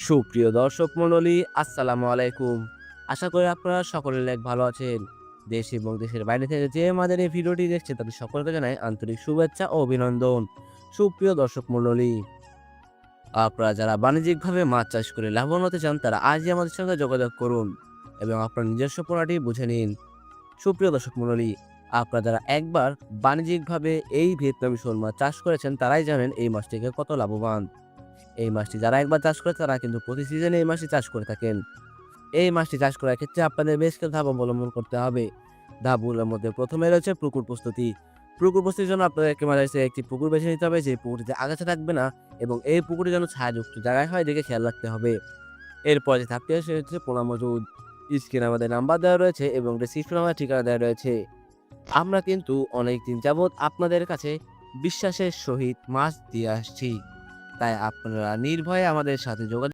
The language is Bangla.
সুপ্রিয় দর্শক মণ্ডলী, আসসালামু আলাইকুম। আশা করি আপনারা সকলে অনেক ভালো আছেন। দেশ এবং দেশের বাইরে থেকে যে আমাদের এই ভিডিওটি দেখছে তাদের সকলকে জানাই আন্তরিক শুভেচ্ছা ও অভিনন্দন। সুপ্রিয় দর্শক মণ্ডলী, আপনারা যারা বাণিজ্যিকভাবে মাছ চাষ করে লাভবান হতে চান তারা আজই আমাদের সঙ্গে যোগাযোগ করুন এবং আপনার নিজস্ব পোনাটি বুঝে নিন। সুপ্রিয় দর্শক মণ্ডলী, আপনারা যারা একবার বাণিজ্যিকভাবে এই ভিয়েতনামি শোল মাছ চাষ করেছেন তারাই জানেন এই মাছ থেকে কত লাভবান। এই মাছটি যারা একবার চাষ করে তারা কিন্তু প্রতি সিজনে এই মাছটি চাষ করে থাকেন। এই মাছটি চাষ করার ক্ষেত্রে আপনাদের বেশ কিছু ধাপ অবলম্বন করতে হবে। ধাপগুলোর মধ্যে প্রথমে রয়েছে পুকুর প্রস্তুতি। পুকুর প্রস্তুতির জন্য আপনাদেরকে মাঝে একটি পুকুর বেছে নিতে হবে যে পুকুরটিতে আগাছা থাকবে না এবং এই পুকুরটি যেন ছায়াযুক্ত জায়গায় হয় দেখে খেয়াল রাখতে হবে। এরপর যে ধাপটি আছে সেটা হচ্ছে পোনা মজুদ। স্ক্রিনে আমাদের নাম্বার দেওয়া রয়েছে এবং ডেসক্রিপশনে আমাদের ঠিকানা দেওয়া রয়েছে। আমরা কিন্তু অনেকদিন যাবৎ আপনাদের কাছে বিশ্বাসের সহিত মাছ দিয়ে আসছি। তাই আপনারা নির্ভয়ে আমাদের সাথে যোগাযোগ